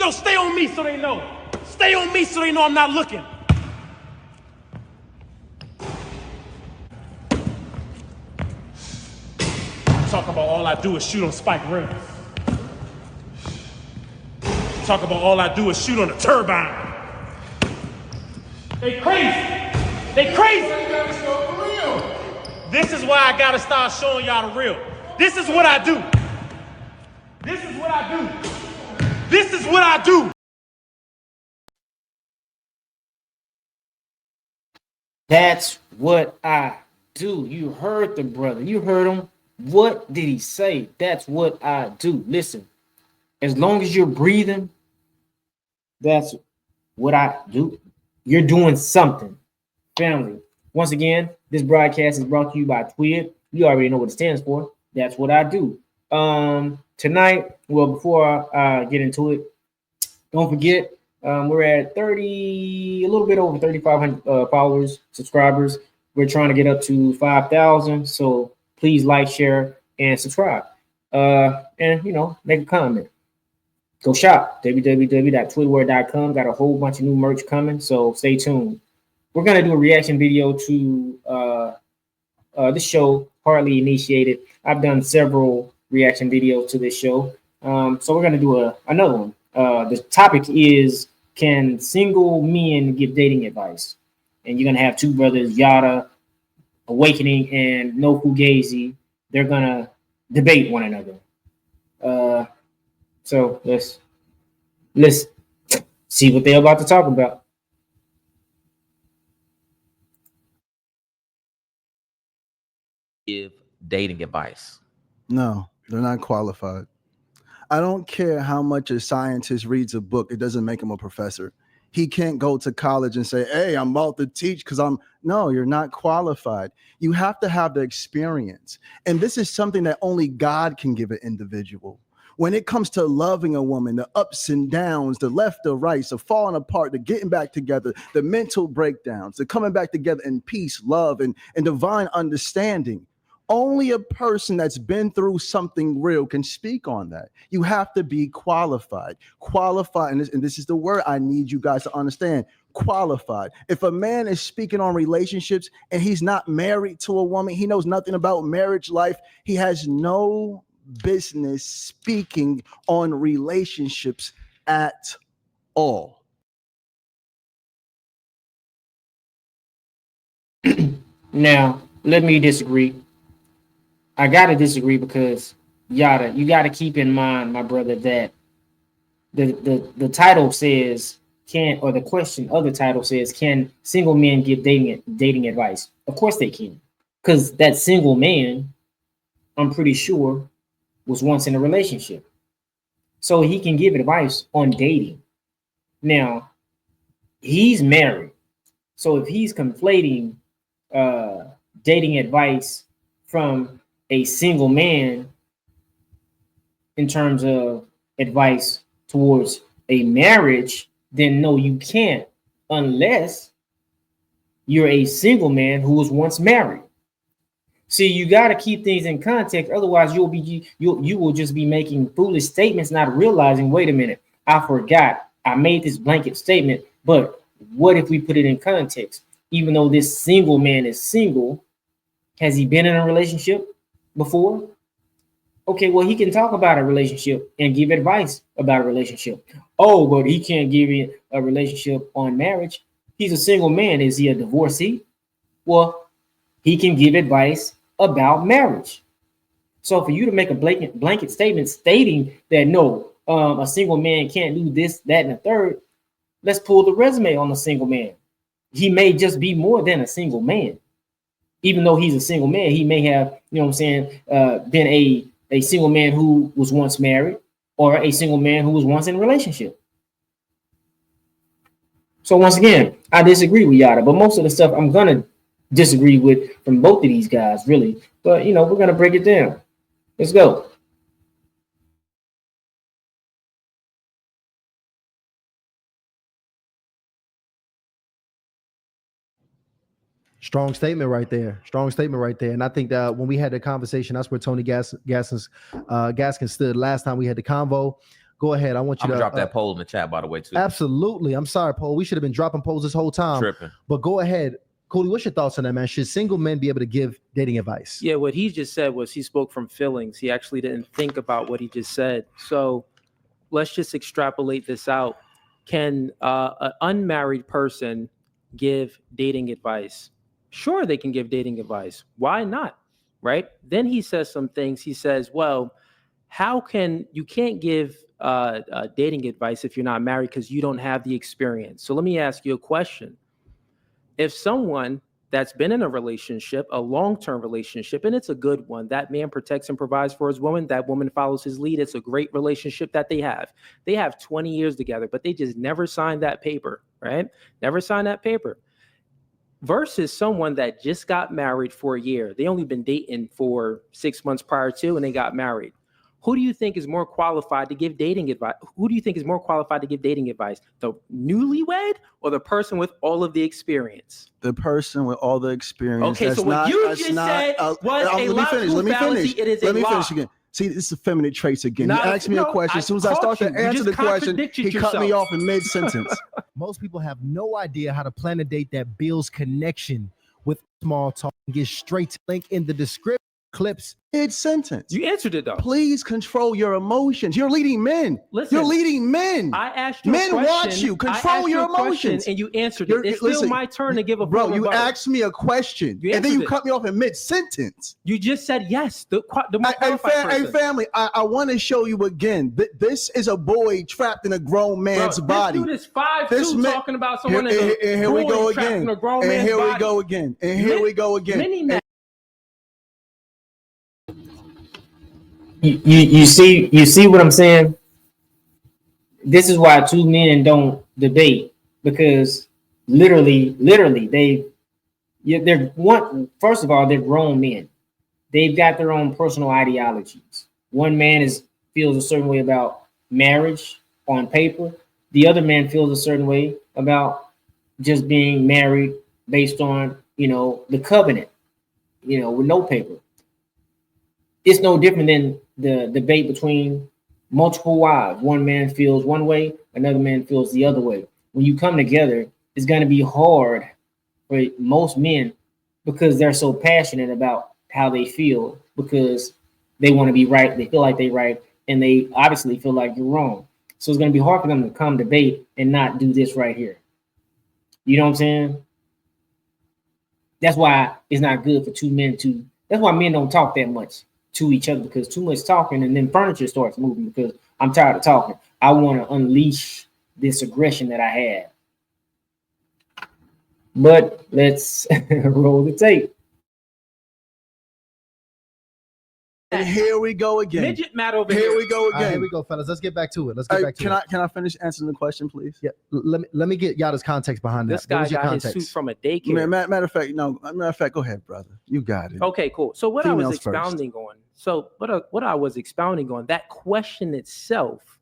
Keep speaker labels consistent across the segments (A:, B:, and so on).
A: Yo, stay on me so they know. Stay on me so they know I'm not looking. Talk about all I do is shoot on spike rims. Talk about all I do is shoot on a turbine. They crazy. They crazy. This is why I gotta start showing y'all the real. This is what I do. This is what I do. This is what I do.
B: That's what I do. You heard the brother. You heard him. What did he say? That's what I do. Listen, as long as you're breathing, that's what I do. You're doing something. Family. Once again, this broadcast is brought to you by TWID. You already know what it stands for. That's what I do. Tonight, well, before I get into it, don't forget, we're at 30, a little bit over 3,500 followers, subscribers. We're trying to get up to 5,000. So please like, share, and subscribe. And, you know, make a comment. Go shop, www.twidword.com. Got a whole bunch of new merch coming, so stay tuned. We're going to do a reaction video to this show, Hardly Initiated. I've done several reaction videos to this show. So we're going to do another one. The topic is, can single men give dating advice? And you're going to have two brothers, Yada, Awakening, and No Fugazi. They're going to debate one another. So let's see what they're about to talk about.
C: Give dating advice?
D: No, they're not qualified. I don't care how much a scientist reads a book, it doesn't make him a professor. He can't go to college and say, hey, I'm about to teach because no, you're not qualified. You have to have the experience. And this is something that only God can give an individual. When it comes to loving a woman, the ups and downs, the left, the right, the falling apart, the getting back together, the mental breakdowns, the coming back together in peace, love, and divine understanding. Only a person that's been through something real can speak on that. You have to be qualified. Qualified, and this is the word I need you guys to understand. Qualified. If a man is speaking on relationships and he's not married to a woman, he knows nothing about marriage life, he has no business speaking on relationships at all.
B: Now, let me disagree. I gotta disagree because Yada, you gotta keep in mind, my brother, that the title says or the question of the title says, can single men give dating advice? Of course they can, because that single man, I'm pretty sure, was once in a relationship, so he can give advice on dating. Now, he's married, so if he's conflating dating advice from a single man in terms of advice towards a marriage, then no, you can't, unless you're a single man who was once married. See, you got to keep things in context. Otherwise, you will just be making foolish statements, not realizing, wait a minute, I forgot. I made this blanket statement, but what if we put it in context? Even though this single man is single, has he been in a relationship before? Okay, well, he can talk about a relationship and give advice about a relationship. Oh, but he can't give you a relationship on marriage. He's a single man. Is he a divorcee? Well, he can give advice about marriage. So for you to make a blanket statement stating that no, a single man can't do this, that, and the third, let's pull the resume on a single man. He may just be more than a single man. Even though he's a single man, he may have, you know what I'm saying, been a single man who was once married, or a single man who was once in a relationship. So once again, I disagree with Yada, but most of the stuff I'm gonna disagree with from both of these guys, really. But you know, we're gonna break it down. Let's go.
E: Strong statement right there. Strong statement right there. And I think that when we had the conversation, that's where Tony Gaskins stood last time we had the convo. Go ahead. I want you
C: I'm
E: to
C: gonna drop that poll in the chat, by the way, too.
E: Absolutely. I'm sorry, Paul. We should have been dropping polls this whole time.
C: Tripping.
E: But go ahead. Cody, what's your thoughts on that, man? Should single men be able to give dating advice?
F: Yeah, what he just said was he spoke from feelings. He actually didn't think about what he just said. So let's just extrapolate this out. Can an unmarried person give dating advice? Sure, they can give dating advice. Why not? Right? Then he says some things. He says, well, how can you can't give dating advice if you're not married because you don't have the experience. So let me ask you a question. If someone that's been in a relationship, a long-term relationship, and it's a good one, that man protects and provides for his woman, that woman follows his lead, it's a great relationship that they have. They have 20 years together, but they just never signed that paper, right? Never signed that paper. Versus someone that just got married for a year. They only been dating for 6 months prior to, and they got married. Who do you think is more qualified to give dating advice? Who do you think is more qualified to give dating advice? The newlywed or the person with all of the experience?
D: The person with all the experience.
F: Okay,
D: that's
F: so what
D: not,
F: you
D: that's
F: just
D: not,
F: said was a logical fallacy. It is a lie.
D: Let me finish again. See, it's the feminine traits again.
F: Now,
D: he asked me a question. As soon as I start to answer the question, he cut me off in mid-sentence.
E: Most people have no idea how to plan a date that builds connection with small talk and get straight to link in the description clips.
D: Mid-sentence.
F: You answered it though.
D: Please control your emotions. You're leading men.
F: Listen,
D: you're leading men.
F: I asked you
D: men
F: a question.
D: watch you. Control your emotions.
F: And you answered it. It's still my turn to give a
D: bro. You
F: rebuttal.
D: asked me a question, and then you cut me off in mid-sentence.
F: You just said yes. The
D: hey, family, I want to show you again. This is a boy trapped in a grown man's body.
F: This dude is 5'2", talking about someone that's a
D: here we go
F: trapped
D: again.
F: in a grown
D: And
F: man's
D: here
F: body.
D: we go again. And here we go again.
F: Many men.
B: You see what I'm saying? This is why two men don't debate, because literally they're one. First of all, they're grown men. They've got their own personal ideologies. One man feels a certain way about marriage on paper. The other man feels a certain way about just being married based on, the covenant, with no paper. It's no different than the debate between multiple wives. One man feels one way, another man feels the other way. When you come together, it's going to be hard for most men because they're so passionate about how they feel, because they want to be right. They feel like they're right, and they obviously feel like you're wrong. So it's going to be hard for them to come debate and not do this right here. You know what I'm saying? That's why it's not good for two men to. That's why men don't talk that much to each other, because too much talking and then furniture starts moving, because I'm tired of talking. I want to unleash this aggression that I have. But let's roll the tape.
D: And here we go again.
F: Midget Matt over
D: here. Here we go again.
E: Here we go, fellas. Let's get back to it. Let's get back to it.
D: Can I finish answering the question, please?
E: Yeah. Let me get Yada's context behind that.
F: This guy got his suit from a daycare.
D: Matter of fact, go ahead, brother. You got it.
F: Okay, cool. So what Females I was expounding first. On. So what I was expounding on, that question itself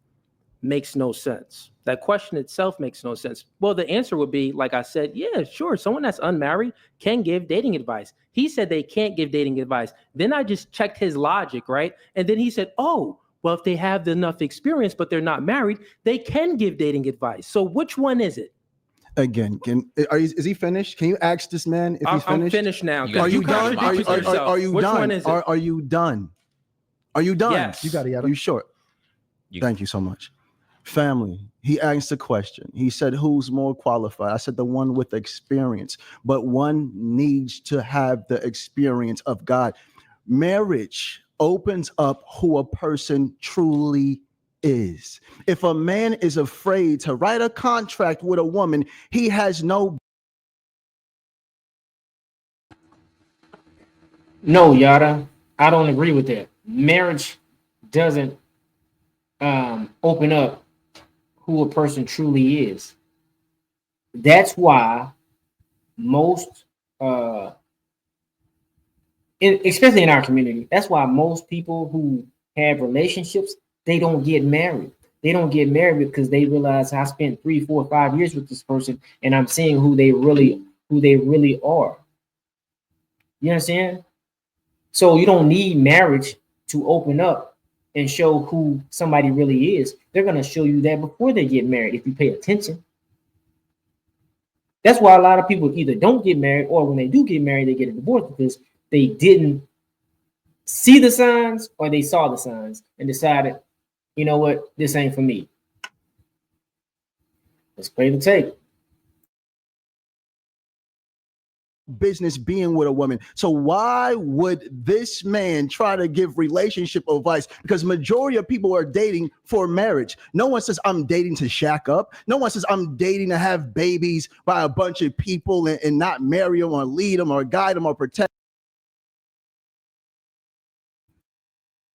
F: makes no sense. That question itself makes no sense. Well, the answer would be, like I said, yeah, sure. Someone that's unmarried can give dating advice. He said they can't give dating advice. Then I just checked his logic, right? And then he said, oh, well, if they have enough experience, but they're not married, they can give dating advice. So which one is it?
D: Again, is he finished? Can you ask this man if he's finished?
F: I'm finished now.
D: Are you done? Are you
F: Which
D: done?
F: one is it?
D: Are you done? Are you done?
F: Yes.
E: You got it, Yada.
D: Are you sure? Thank you so much. Family, he asked a question. He said, who's more qualified? I said, the one with experience, but one needs to have the experience of God. Marriage opens up who a person truly is. If a man is afraid to write a contract with a woman, he has no.
B: No, Yada, I don't agree with that. Marriage doesn't open up who a person truly is. That's why most, especially in our community, that's why most people who have relationships, they don't get married. They don't get married because they realize I spent 3, 4, 5 years with this person, and I'm seeing who they really are. You understand? So you don't need marriage to open up and show who somebody really is, they're going to show you that before they get married if you pay attention. That's why a lot of people either don't get married, or when they do get married, they get a divorce because they didn't see the signs, or they saw the signs and decided, you know what, this ain't for me. Let's play the tape.
D: Business being with a woman. So why would this man try to give relationship advice? Because majority of people are dating for marriage. No one says I'm dating to shack up. No one says I'm dating to have babies by a bunch of people and not marry them or lead them or guide them or protect.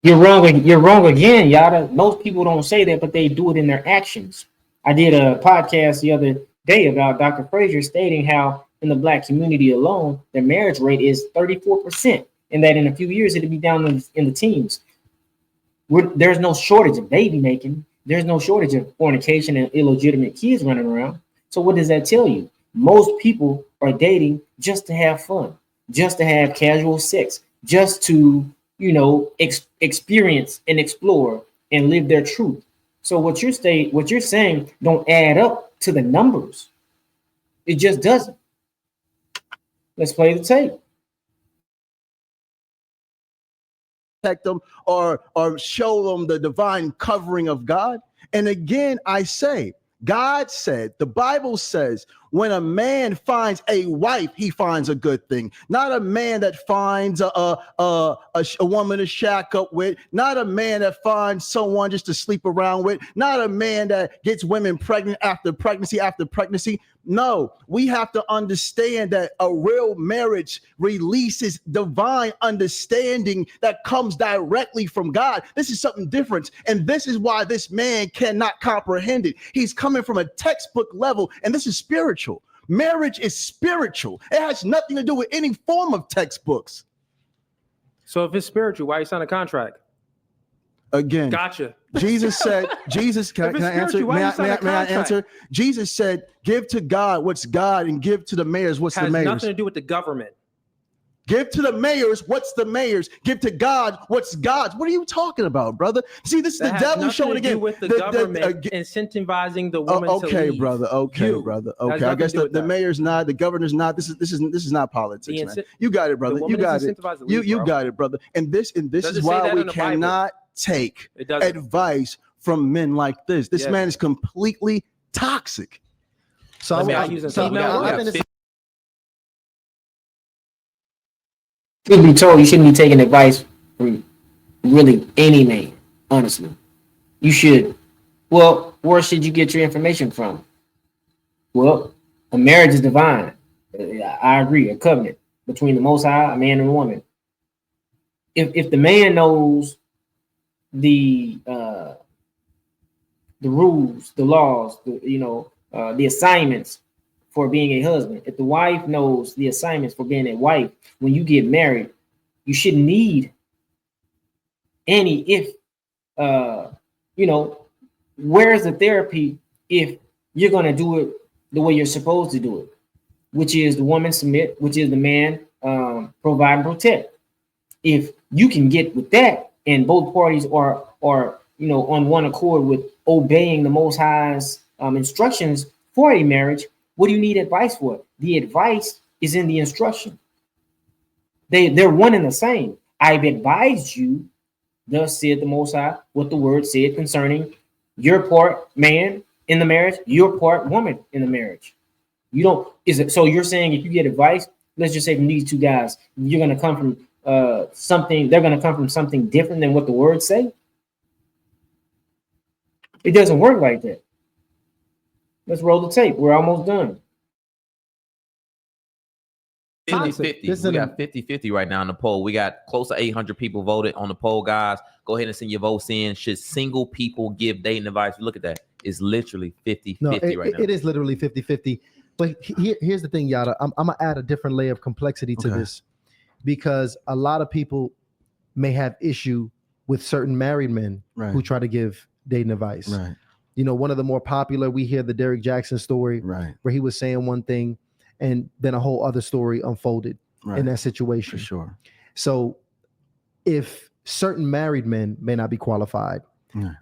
B: You're wrong. You're wrong again, Yada. Most people don't say that, but they do it in their actions. I did a podcast the other day about Dr. Frazier stating how in the Black community alone, the marriage rate is 34%, and that in a few years it'll be down in the teens. There's no shortage of baby making. There's no shortage of fornication and illegitimate kids running around. So what does that tell you? Most people are dating just to have fun, just to have casual sex, just to, you know, experience and explore and live their truth. So what you're saying don't add up to the numbers. It just doesn't. Let's play the tape.
D: Protect them or show them the divine covering of God. And again, I say, God said, the Bible says, when a man finds a wife, he finds a good thing. Not a man that finds a woman to shack up with. Not a man that finds someone just to sleep around with. Not a man that gets women pregnant after pregnancy. No, we have to understand that a real marriage releases divine understanding that comes directly from God. This is something different. And this is why this man cannot comprehend it. He's coming from a textbook level, and this is spiritual. Marriage is spiritual. It has nothing to do with any form of textbooks.
F: So if it's spiritual, why you sign a contract?
D: Again,
F: Gotcha.
D: Jesus said, can I answer? May I answer? Jesus said, give to God what's God and give to the mayors what's the mayors.
F: Has nothing to do with the government.
D: Give to the mayors what's the mayors. Give to God what's God's. What are you talking about, brother? See, this is the devil showing again.
F: With the government incentivizing the woman to leave.
D: Brother. Okay. I guess the mayor's not, the governor's not. This is not politics, man. You got it, brother. You got it. You got it, brother. And this is why we cannot take advice from men like this. This man is completely toxic.
B: So Truth be told, you shouldn't be taking advice from really any man, honestly. You should. Well, where should you get your information from? Well, a marriage is divine. I agree, a covenant between the Most High, a man and a woman. If the man knows the rules, the laws, the assignments for being a husband, if the wife knows the assignments for being a wife, when you get married, you shouldn't need any where's the therapy if you're going to do it the way you're supposed to do it, which is the woman submit, which is the man provide and protect. If you can get with that and both parties are on one accord with obeying the Most High's instructions for a marriage, what do you need advice for? The advice is in the instruction. They're one and the same. I've advised you, thus said the Most High, what the word said concerning your part man in the marriage, your part woman in the marriage. So you're saying if you get advice, let's just say from these two guys, you're going to come from they're going to come from something different than what the words say? It doesn't work like that. Let's roll the tape. We're almost done.
C: 50-50. We got 50-50 right now in the poll. We got close to 800 people voted on the poll, guys. Go ahead and send your votes in. Should single people give dating advice? Look at that. It's literally 50-50 right now.
E: It is literally 50-50. But here's the thing, Yada. I'm going to add a different layer of complexity to this, because a lot of people may have issue with certain married men who try to give dating advice.
D: Right.
E: One of the more popular, we hear the Derrick Jackson story, where he was saying one thing and then a whole other story unfolded in that situation.
D: For sure.
E: So if certain married men may not be qualified,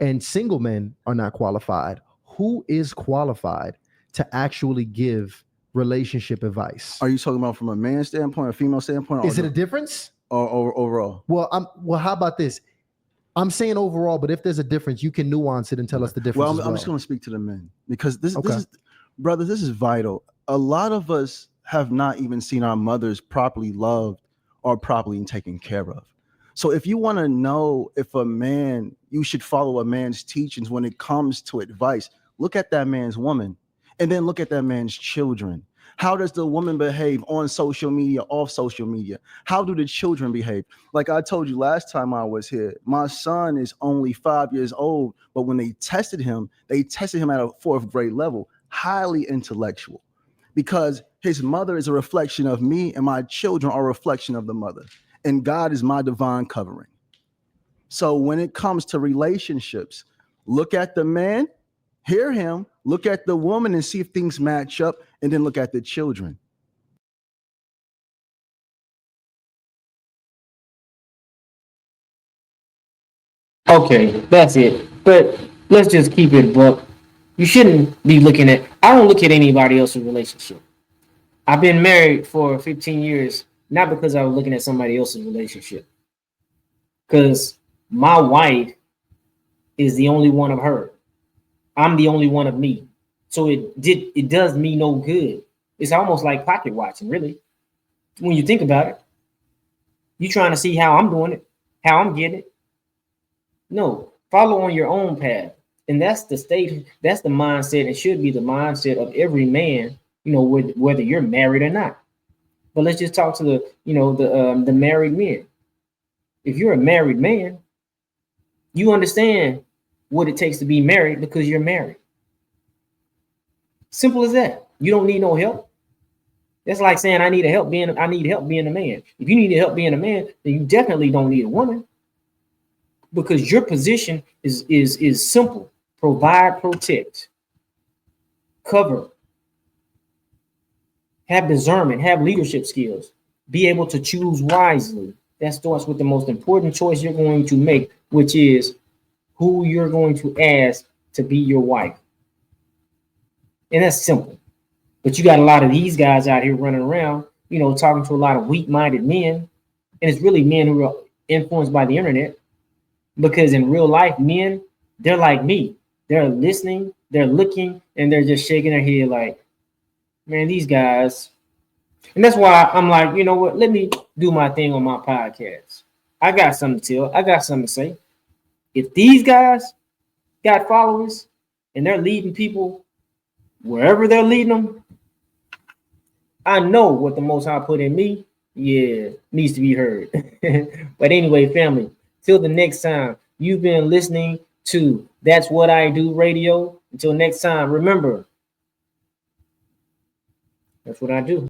E: and single men are not qualified. Who is qualified to actually give relationship advice?
D: Are you talking about from a man standpoint or female standpoint?
E: Is it a difference?
D: Or overall?
E: Well, how about this? I'm saying overall, but if there's a difference, you can nuance it and tell us the difference.
D: Well, I'm just going to speak to the men because this is, brother, this is vital. A lot of us have not even seen our mothers properly loved or properly taken care of. So if you want to know if you should follow a man's teachings when it comes to advice, look at that man's woman and then look at that man's children. How does the woman behave on social media, off social media? How do the children behave? Like I told you last time I was here, my son is only 5 years old, but when they tested him at a 4th grade level, highly intellectual, because his mother is a reflection of me and my children are a reflection of the mother. And God is my divine covering. So when it comes to relationships, look at the man, hear him, look at the woman and see if things match up, and then look at the children.
B: Okay, that's it. But let's just keep it buck. You shouldn't be looking at, I don't look at anybody else's relationship. I've been married for 15 years, not because I was looking at somebody else's relationship. Because my wife is the only one of her. I'm the only one of me. So it does me no good. It's almost like pocket watching, really. When you think about it, you're trying to see how I'm doing it, how I'm getting it. No, follow on your own path. And that's the state, that's the mindset. It should be the mindset of every man, whether you're married or not. But let's just talk to the married men. If you're a married man, you understand what it takes to be married because you're married. Simple as that. You don't need no help. That's like saying I need help being a man. If you need help being a man, then you definitely don't need a woman, because your position is simple: provide, protect, cover, have discernment, have leadership skills, be able to choose wisely. That starts with the most important choice you're going to make, which is who you're going to ask to be your wife. And that's simple. But you got a lot of these guys out here running around, talking to a lot of weak-minded men. And it's really men who are influenced by the internet. Because in real life, men, they're like me. They're listening, they're looking, and they're just shaking their head like, man, these guys. And that's why I'm like, you know what? Let me do my thing on my podcast. I got something to tell. I got something to say. If these guys got followers and they're leading people wherever they're leading them, I know what the Most High put in me, needs to be heard. But anyway, family, till the next time, you've been listening to That's What I Do Radio. Until next time, remember, that's what I do.